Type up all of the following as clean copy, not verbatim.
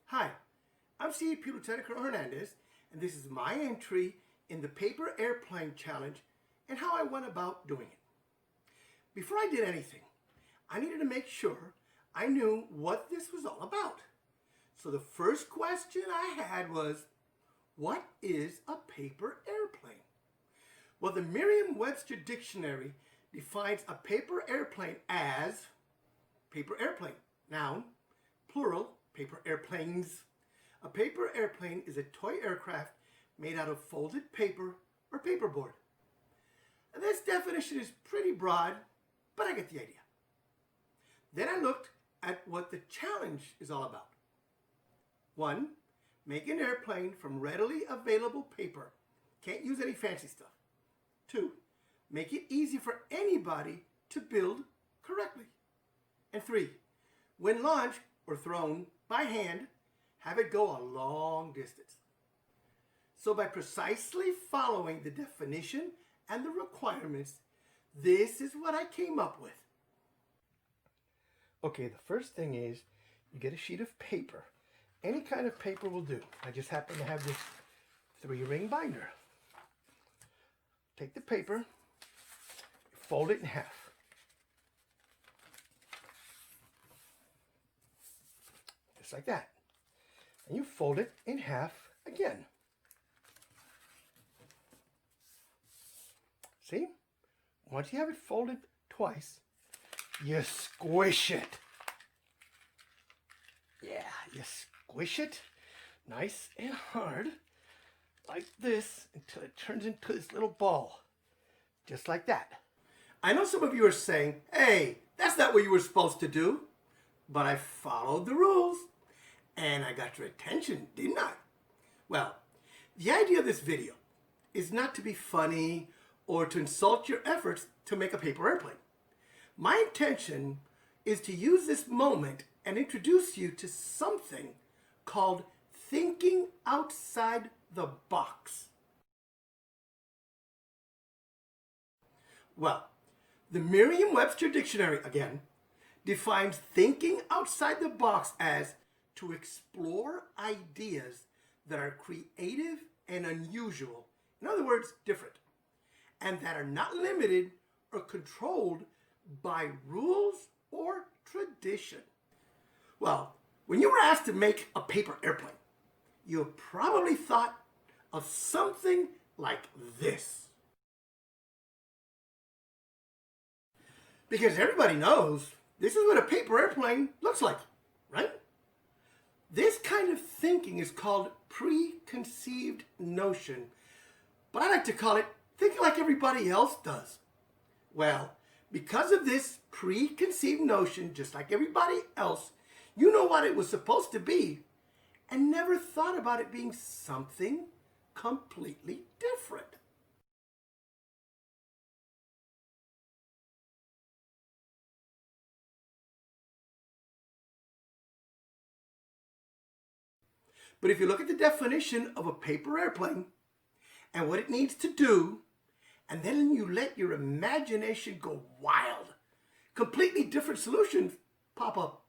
Hi, I'm CEP Lieutenant Colonel Hernandez, and this is my entry in the Paper Airplane Challenge and how I went about doing it. Before I did anything, I needed to make sure I knew what this was all about. So the first question I had was, what is a paper airplane? Well, the Merriam-Webster Dictionary defines a paper airplane as paper airplane, noun, plural, paper airplanes. A paper airplane is a toy aircraft made out of folded paper or paperboard. And this definition is pretty broad, but I get the idea. Then I looked at what the challenge is all about. 1. Make an airplane from readily available paper. Can't use any fancy stuff. 2. Make it easy for anybody to build correctly. And 3. When launched or thrown by hand, have it go a long distance. So by precisely following the definition and the requirements, this is what I came up with. Okay, the first thing is you get a sheet of paper. Any kind of paper will do. I just happen to have this 3-ring binder. Take the paper, fold it in half. Just like that. And you fold it in half again. See? Once you have it folded twice, you squish it. Yeah, you squish it nice and hard like this until it turns into this little ball. Just like that. I know some of you are saying, hey, that's not what you were supposed to do. But I followed the rules. And I got your attention, didn't I? Well, the idea of this video is not to be funny or to insult your efforts to make a paper airplane. My intention is to use this moment and introduce you to something called thinking outside the box. Well, the Merriam-Webster Dictionary, again, defines thinking outside the box as to explore ideas that are creative and unusual. In other words, different. And that are not limited or controlled by rules or tradition. Well, when you were asked to make a paper airplane, you probably thought of something like this. Because everybody knows this is what a paper airplane looks like, right? This kind of thinking is called preconceived notion, but I like to call it thinking like everybody else does. Well, because of this preconceived notion, just like everybody else, you know what it was supposed to be and never thought about it being something completely different. But if you look at the definition of a paper airplane and what it needs to do, and then you let your imagination go wild, completely different solutions pop up.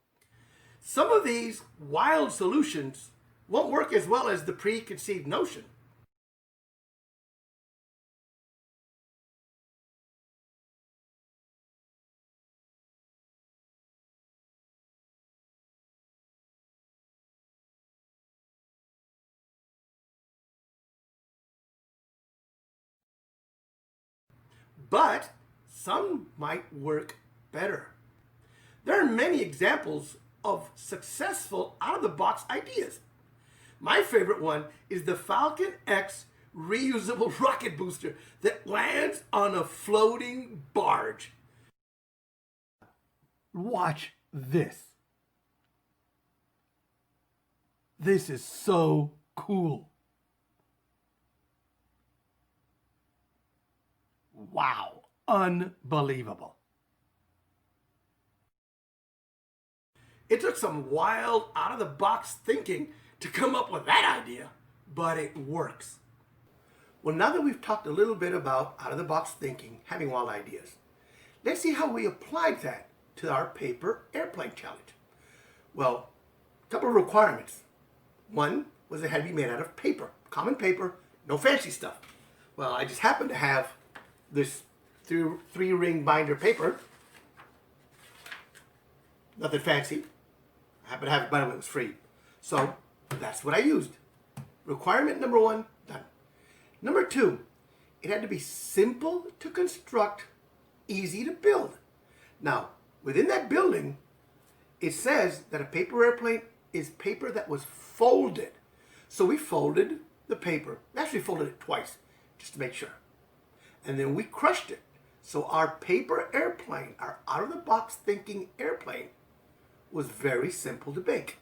Some of these wild solutions won't work as well as the preconceived notion. But some might work better. There are many examples of successful out-of-the-box ideas. My favorite one is the Falcon X reusable rocket booster that lands on a floating barge. Watch this. This is so cool. Wow, unbelievable. It took some wild, out-of-the-box thinking to come up with that idea, but it works. Well, now that we've talked a little bit about out-of-the-box thinking, having wild ideas, let's see how we applied that to our paper airplane challenge. Well, a couple of requirements. One was it had to be made out of paper, common paper, no fancy stuff. Well, I just happened to have this three-ring binder paper. Nothing fancy. I happened to have it, by the way, it was free. So that's what I used. Requirement number one, done. Number two, it had to be simple to construct, easy to build. Now, within that building, it says that a paper airplane is paper that was folded. So we folded the paper. We actually folded it twice, just to make sure. And then we crushed it. So our paper airplane, our out-of-the-box thinking airplane, was very simple to make.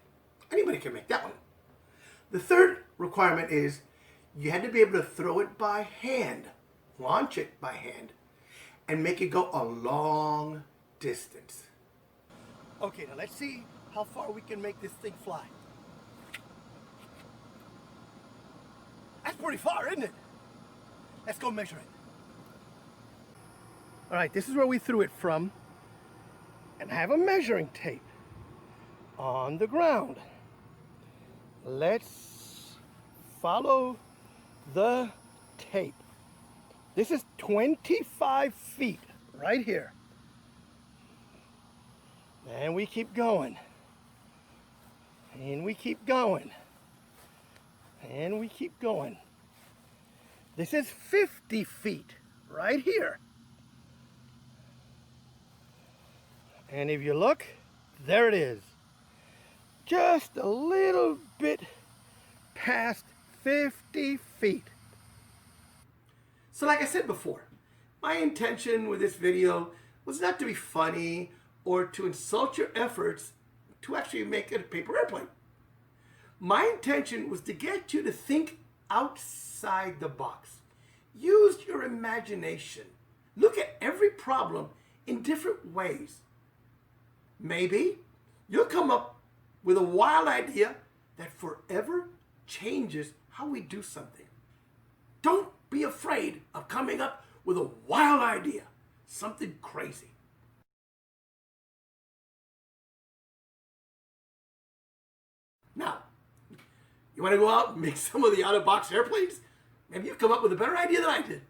Anybody can make that one. The third requirement is you had to be able to throw it by hand, launch it by hand, and make it go a long distance. Okay, now let's see how far we can make this thing fly. That's pretty far, isn't it? Let's go measure it. All right, this is where we threw it from, and I have a measuring tape on the ground. Let's follow the tape. This is 25 feet right here. And we keep going. And we keep going. And we keep going. This is 50 feet right here. And if you look, there it is. Just a little bit past 50 feet. So like I said before, my intention with this video was not to be funny or to insult your efforts to actually make it a paper airplane. My intention was to get you to think outside the box. Use your imagination. Look at every problem in different ways. Maybe you'll come up with a wild idea that forever changes how we do something. Don't be afraid of coming up with a wild idea, something crazy. Now, you want to go out and make some of the out-of-box airplanes? Maybe you'll come up with a better idea than I did.